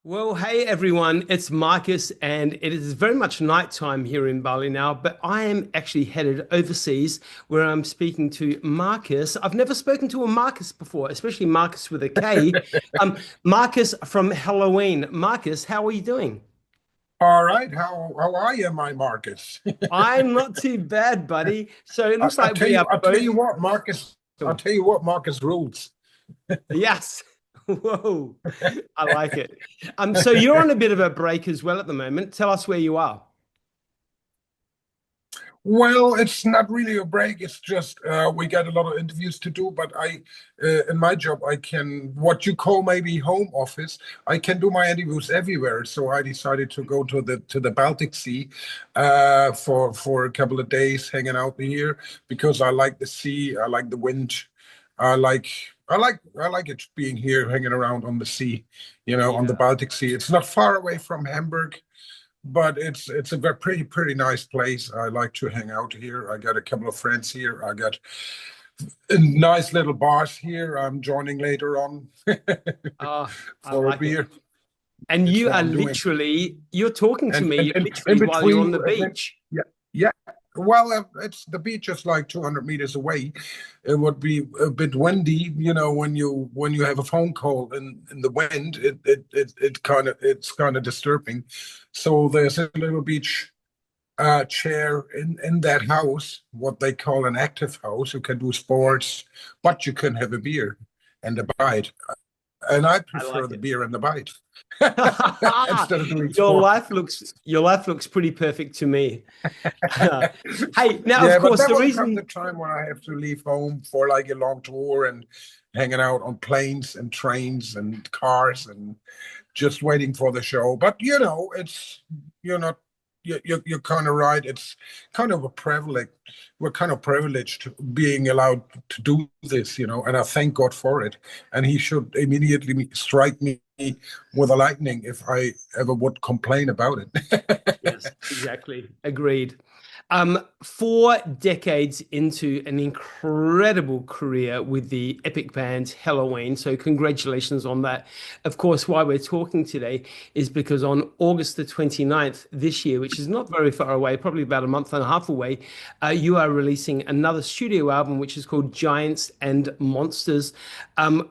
Well, hey everyone, it's Marcus, and it is very much nighttime here in Bali now, but I am actually headed overseas where I'm speaking to Markus. I've never spoken to a Marcus before, especially Marcus with a K. Marcus from Helloween. Marcus, how are you doing? All right, how are you, my Marcus? I'm not too bad, buddy. So it I, looks I like tell we you, are both. I'll Cool. tell you what, Marcus rules. Yes. Whoa, I like it. So you're on a bit of a break as well at the moment. Tell us where you are. Well, it's not really a break. It's just we got a lot of interviews to do. But in my job, I can what you call maybe home office. I can do my interviews everywhere. So I decided to go to the Baltic Sea for a couple of days, hanging out here because I like the sea. I like the wind. I like I like it being here, hanging around on the sea. On the Yeah. Baltic Sea. It's not far away from Hamburg, but it's a very pretty nice place. I like to hang out here. I got a couple of friends here. I got a nice little bars here. I'm joining later on Oh, I for a like it. beer. And It's you what are I'm doing. literally, you're talking to And me, and, you're and in literally while you're on between, the beach. yeah, yeah. Well, it's the beach is like 200 meters away. It would be a bit windy, when you have a phone call in the wind, it's kind of disturbing. So there's a little beach chair in that house, what they call an active house. You can do sports, but you can have a beer and a bite. And I I prefer like the it. beer and the bite instead of doing Your sport. life looks your life looks pretty perfect to me. Hey, now of Yeah, but course there the will come the reason time when I have to leave home for like a long tour and hanging out on planes and trains and cars and just waiting for the show. But you're not you're kind of right. It's kind of a privilege. We're kind of privileged being allowed to do this, and I thank God for it. And he should immediately strike me with a lightning if I ever would complain about it. yes, exactly. Agreed. 4 decades into an incredible career with the epic band Helloween. So, congratulations on that. Of course, why we're talking today is because on August the 29th this year, which is not very far away, probably about a month and a half away, you are releasing another studio album, which is called Giants and Monsters.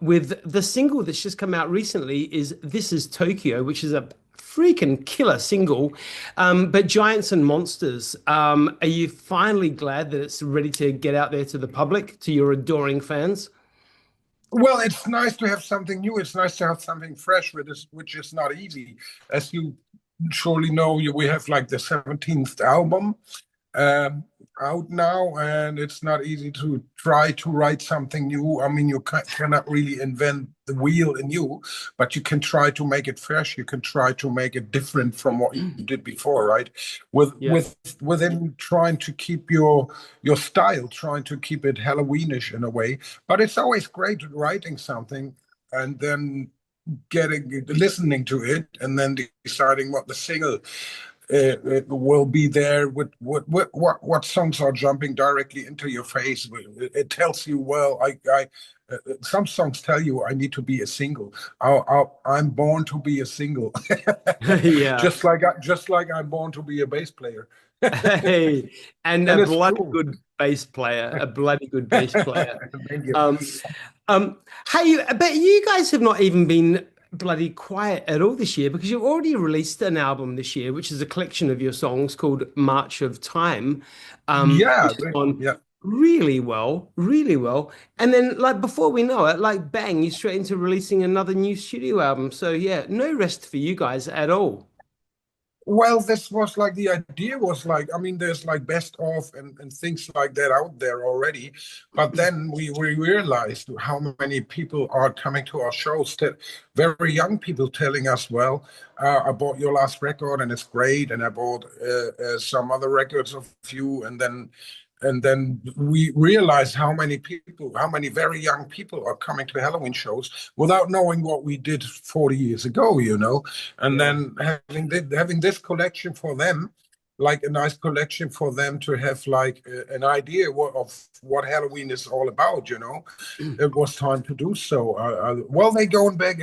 With the single that's just come out recently is This Is Tokyo, which is a freaking killer single. But Giants and Monsters, are you finally glad that it's ready to get out there to the public, to your adoring fans? Well, it's nice to have something new. It's nice to have something fresh with this, which is not easy. As you surely know, we have like the 17th album um, out now, and it's not easy to try to write something new. I mean, you cannot really invent the wheel anew, but you can try to make it fresh. You can try to make it different from what you did before, right? With Yeah. with within trying to keep your style, trying to keep it Halloweenish in a way. But it's always great writing something and then getting listening to it and then deciding what the single it will be there with what songs are jumping directly into your face. It tells you, well, some songs tell you I need to be a single. I'm born to be a single, Yeah. just like I'm born to be a bass player, Hey, and a and it's bloody true. good bass player, a bloody good bass player. Thank you. Um, hey, but you guys have not even been bloody quiet at all this year because you've already released an album this year, which is a collection of your songs called March of Time, Yeah, which has gone yeah. really well, really well. And then, like before we know it, like bang, you're straight into releasing another new studio album. So yeah, no rest for you guys at all. Well, this was like the idea was like, I mean, there's like best of and things like that out there already. But then we realized how many people are coming to our shows, that very young people telling us, well, I bought your last record and it's great. And I bought some other records of you. And then we realized how many people, how many very young people are coming to Halloween shows without knowing what we did 40 years ago. And Yeah. then having this collection for them, like a nice collection for them to have like an idea of what Halloween is all about, you know. It was time to do so. Well, they going back.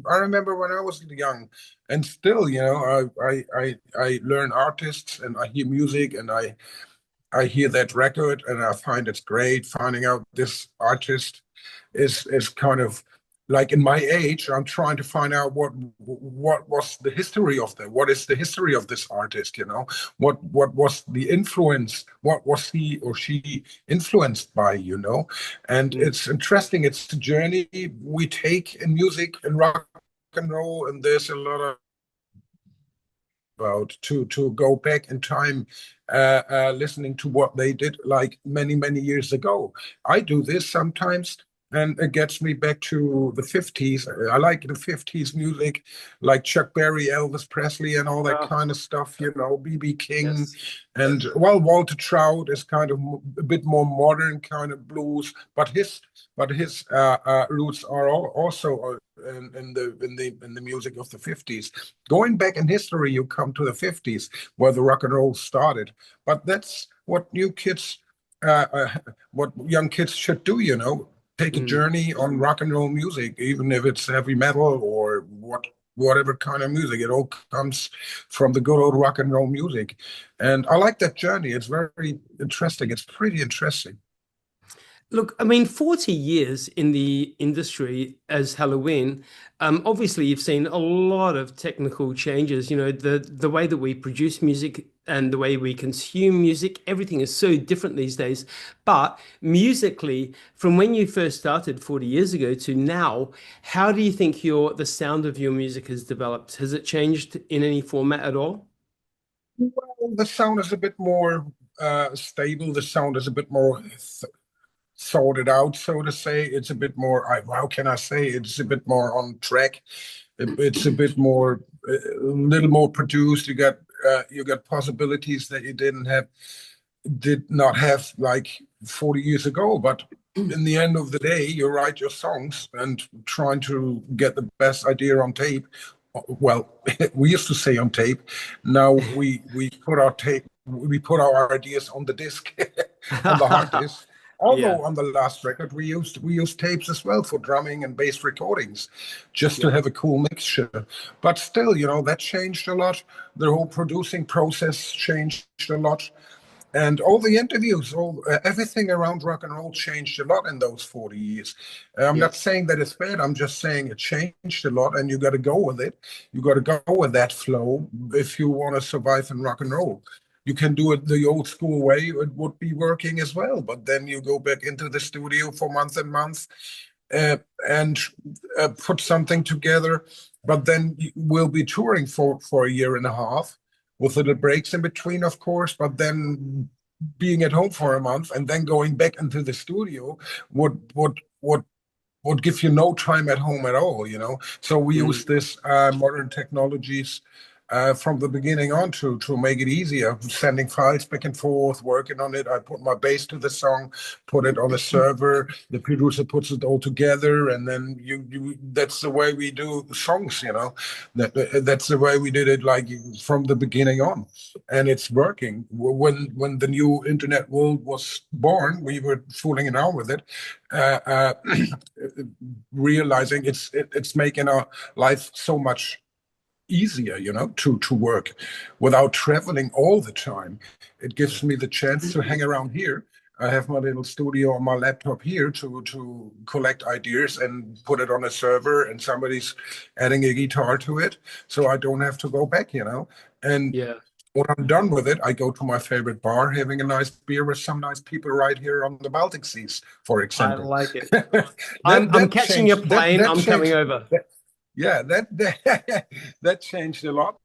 I remember when I was young, and still, you know, I learn artists and I hear music and I hear that record and I find it's great. Finding out this artist is kind of like in my age. I'm trying to find out what was the history of that. What is the history of this artist? You know, what was the influence? What was he or she influenced by? You know, and it's interesting. It's the journey we take in music and rock and roll, and there's a lot of about to go back in time, listening to what they did like many years ago. I do this sometimes, and it gets me back to the 50s. I like the 50s music, like Chuck Berry, Elvis Presley, and all that kind of stuff, you know, B.B. King. Yes. And well, Walter Trout is kind of a bit more modern kind of blues, but his roots are also in the music of the 50s. Going back in history, you come to the 50s where the rock and roll started. But that's what what young kids should do, you know, take a journey on rock and roll music, even if it's heavy metal or whatever kind of music. It all comes from the good old rock and roll music. And I like that journey. It's very interesting. It's pretty interesting. Look, I mean, 40 years in the industry as Helloween, obviously you've seen a lot of technical changes. You know, the way that we produce music and the way we consume music, everything is so different these days. But musically, from when you first started 40 years ago to now, how do you think the sound of your music has developed? Has it changed in any format at all? Well, the sound is a bit more stable. The sound is a bit more sorted out, so to say. It's a bit more, how can I say, it's a bit more on track. It's a bit more, a little more produced. You got possibilities that you did not have like 40 years ago. But in the end of the day, you write your songs and trying to get the best idea on tape. Well, we used to say on tape. Now we put our tape, we put our ideas on the disc, on the hard disk. Yeah, Although on the last record we used tapes as well for drumming and bass recordings, just to yeah, have a cool mixture. But still, you know, that changed a lot. The whole producing process changed a lot, and all the interviews, everything around rock and roll changed a lot in those 40 years. I'm yeah. not saying that it's bad. I'm just saying it changed a lot, and you got to go with it. You got to go with that flow if you want to survive in rock and roll. You can do it the old school way; it would be working as well. But then you go back into the studio for months and months, uh, and put something together. But then we'll be touring for a year and a half with little breaks in between, of course, but then being at home for a month and then going back into the studio would give you no time at home at all, you know. So we use this modern technologies from the beginning on to make it easier, sending files back and forth, working on it. I put my bass to the song, put it on a server. The producer puts it all together, and then you. That's the way we do songs, you know. That's the way we did it, like from the beginning on, and it's working. When the new internet world was born, we were fooling around with it, uh, uh, realizing it's making our life so much easier, you know, to work without traveling all the time. It gives me the chance to hang around here. I have my little studio on my laptop here to collect ideas and put it on a server, and somebody's adding a guitar to it, so I don't have to go back, you know. And Yeah, when I'm done with it, I go to my favorite bar, having a nice beer with some nice people right here on the Baltic Seas, for I example. like it. that I'm that catching a changed. That plane. that I'm coming changed. over. Yeah, that changed a lot.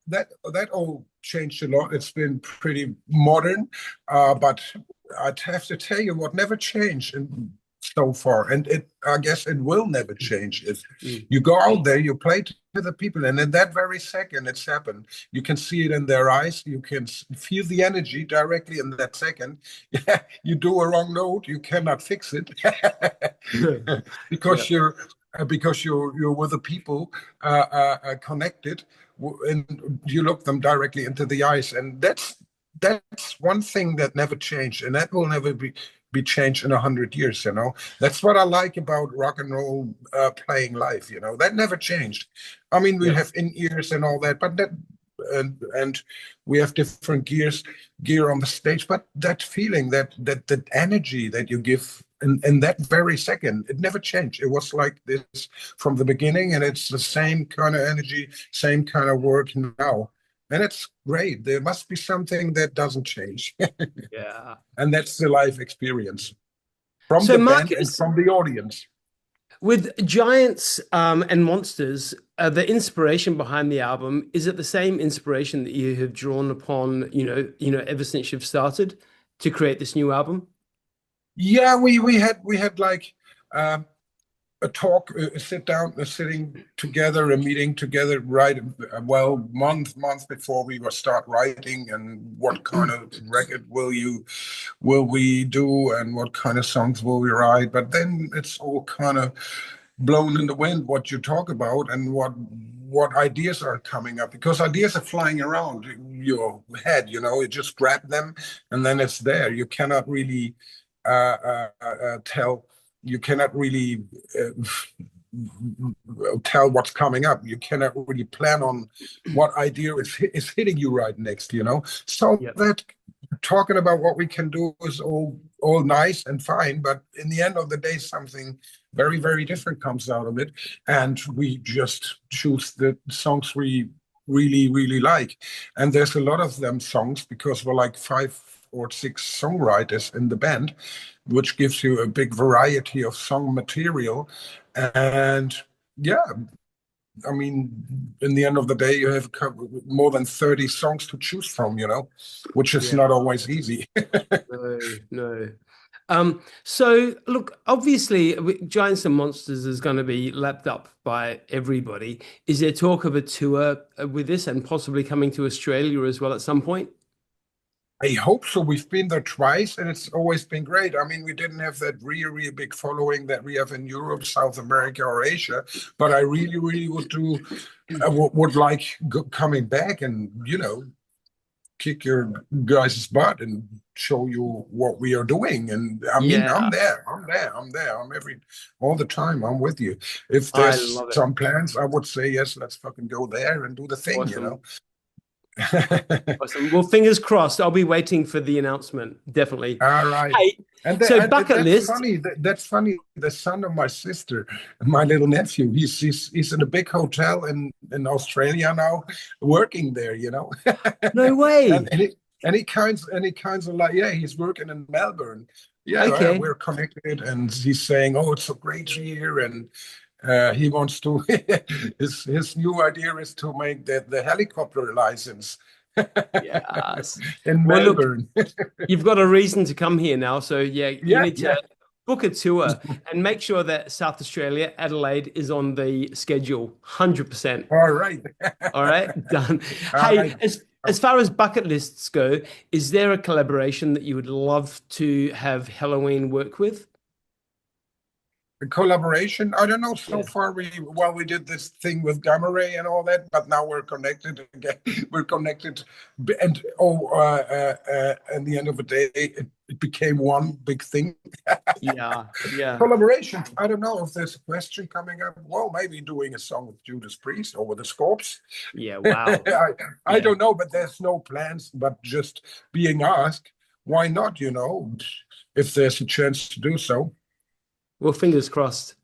That all changed a lot. It's been pretty modern, but I'd have to tell you what never changed so far, and I guess it will never change. If Mm. you go out there, you play to the people, and in that very second, it's happened. You can see it in their eyes. You can feel the energy directly in that second. Yeah, you do a wrong note, you cannot fix it Yeah, because you're because you're with the people connected, and you look them directly into the eyes, and that's one thing that never changed, and that will never be changed in 100 years. That's what I like about rock and roll playing live. That never changed. I mean, we Yeah. have in ears and all that, but that and we have different gear on the stage, but that feeling, that energy that you give in that very second, it never changed. It was like this from the beginning, and it's the same kind of energy, same kind of work now. And it's great. There must be something that doesn't change. Yeah. And that's the live experience from So the band and Marcus, from the audience. with Giants and Monsters, the inspiration behind the album, is it the same inspiration that you have drawn upon, ever since you've started to create this new album? Yeah, we had like um, a talk, sit down, sitting together, a meeting together, right? Well, month before we will start writing, and what kind of record will we do, and what kind of songs will we write? But then it's all kind of blown in the wind what you talk about and what ideas are coming up, because ideas are flying around your head. You just grab them, and then it's there. You cannot really tell. You cannot really tell what's coming up. You cannot really plan on what idea is hitting you right next. So Yep. that talking about what we can do is all nice and fine, but in the end of the day, something very, very different comes out of it, and we just choose the songs we really, really like. And there's a lot of them songs, because we're like 5 or 6 songwriters in the band, which gives you a big variety of song material. And yeah, I mean, in the end of the day, you have more than 30 songs to choose from, which is Yeah. not always easy. No, no. So look, obviously, Giants and Monsters is going to be lapped up by everybody. Is there talk of a tour with this, and possibly coming to Australia as well at some point? I hope so. We've been there twice, and it's always been great. I mean, we didn't have that really, really big following that we have in Europe, South America, or Asia, but I really, really would like coming back and kick your guys' butt and show you what we are doing. And I mean, I'm Yeah, there. I'm all the time. I'm with you. If I there's love it. some plans, I would say yes. Let's fucking go there and do the thing. Awesome. Awesome. Well, fingers crossed. I'll be waiting for the announcement. Definitely. All right. Hey, And, so bucket that's list. funny. That's funny. The son of my sister, my little nephew, he's in a big hotel in Australia now, working there. No way. And he kinds of like, yeah, he's working in Melbourne. Yeah, Okay. we're connected, and he's saying, oh, it's so great here, and he wants to. His new idea is to make the helicopter license Yes. in Well, look, Melbourne. you've got a reason to come here now. So yeah, you Yeah, need yeah. to book a tour and make sure that South Australia, Adelaide, is on the schedule. 100%. All right. All right, done. All Hey, right. as far as bucket lists go, is there a collaboration that you would love to have Helloween work with? The collaboration, I don't know. So Yeah. far, we did this thing with Gamma Ray and all that, but now we're connected again. We're connected, and at the end of the day, it became one big thing. Yeah, yeah, Collaboration. I don't know if there's a question coming up. Well, maybe doing a song with Judas Priest or with the Scorps. yeah. Wow. I Yeah. don't know, but there's no plans. But just being asked, why not? If there's a chance to do so. Well, fingers crossed.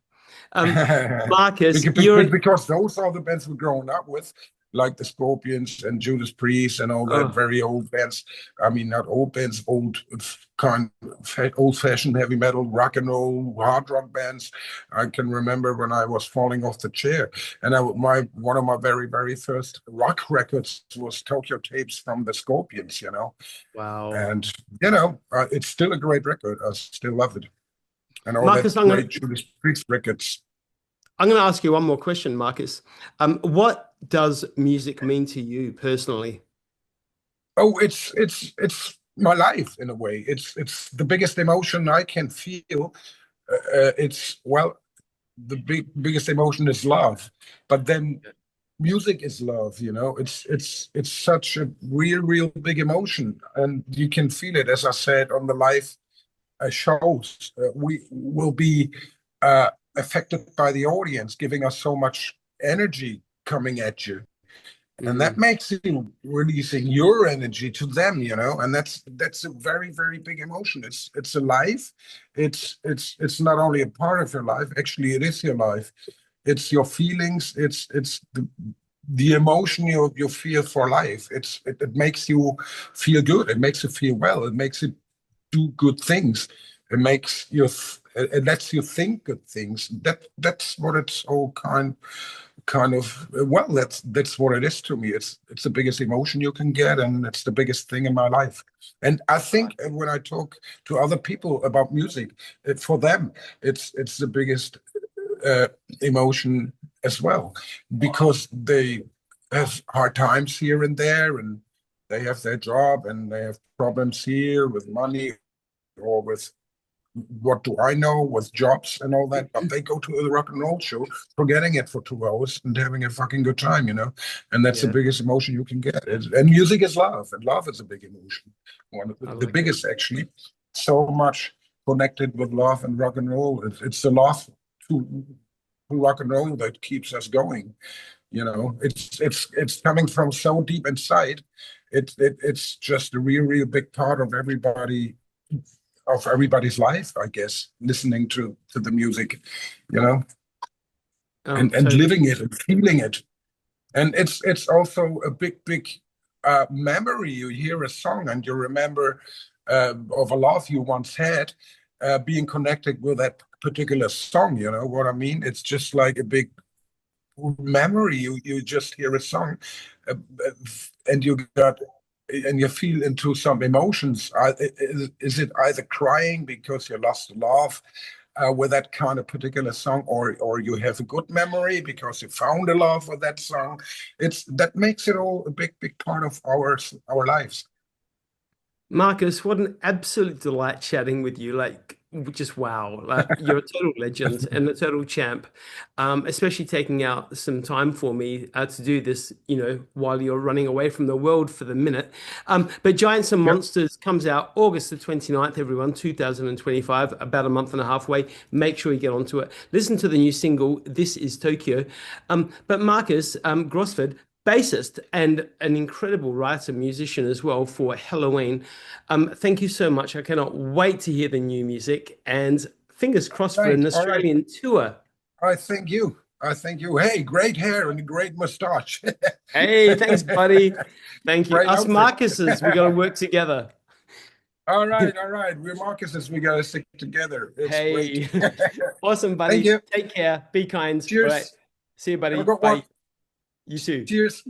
Markus, because, because those are the bands we're growing up with, like the Scorpions and Judas Priest and all that oh, very old bands. I mean, not old bands, old-fashioned heavy metal, rock and roll, hard rock bands. I can remember when I was falling off the chair, and one of my very, very first rock records was Tokyo Tapes from the Scorpions. wow. And it's still a great record. I still love it. And all Markus, that great Judas Priest records. I'm going to ask you one more question, Markus. What does music mean to you personally? Oh, it's my life in a way. It's the biggest emotion I can feel. It's well, the biggest emotion is love, but then music is love, you know. It's such a real big emotion, and you can feel it, as I said, on the live shows. We will be affected by the audience giving us so much energy coming at you, and that Mm, makes you releasing your energy to them, you know. And that's a very big emotion. It's a life. It's not only a part of your life, actually it is your life. It's your feelings. It's the emotion you feel for life. It makes you feel good. It makes you feel well. It makes you do good things. It makes you it lets you think good things. That's what it's all kind of, well, that's what it is to me. It's the biggest emotion you can get, and it's the biggest thing in my life. And I think when I talk to other people about music, for them it's the biggest uh, emotion as well, because they have hard times here and there, and they have their job, and they have problems here with money, or with what do I know, with jobs and all that. But they go to the rock and roll show, forgetting it for 2 hours and having a fucking good time, you know. And that's the yeah, biggest emotion you can get. And music is love, and love is a big emotion, one of I the like it. biggest actually. So much connected with love and rock and roll. It's the love to rock and roll that keeps us going. You know, it's coming from so deep inside. It's just a real big part of everybody's life, I guess, listening to the music, you know, and Totally. living it and feeling it. And it's also a big memory. You hear a song and you remember of a love you once had, being connected with that particular song. You know what I mean? It's just like a big memory. You just hear a song, uh, and you feel into some emotions. Is it either crying because you lost love with that kind of particular song, or you have a good memory because you found a love with that song? It's that makes it all a big part of our lives. Markus, what an absolute delight chatting with you. Like, just wow. Like, you're a total legend and a total champ. Especially taking out some time for me to do this, while you're running away from the world for the minute. But Giants and Yep. Monsters comes out August the 29th, everyone, 2025, about a month and a half away. Make sure you get onto it. Listen to the new single, This Is Tokyo. But Markus Grosford, bassist and an incredible writer, musician as well for Helloween. Thank you so much. I cannot wait to hear the new music and fingers crossed for an All right. Australian tour. I thank you. I thank you. Hey, great hair and a great mustache. Hey, thanks, buddy. Thank you. Great Us outfit. Marcuses, we got to work together. All right. We're Marcuses. We gotta stick together. It's great. Hey, awesome, Thank buddy. you. Take care. Be kind. All right. Cheers. See you, Have a buddy. good one. Bye. You too. Cheers.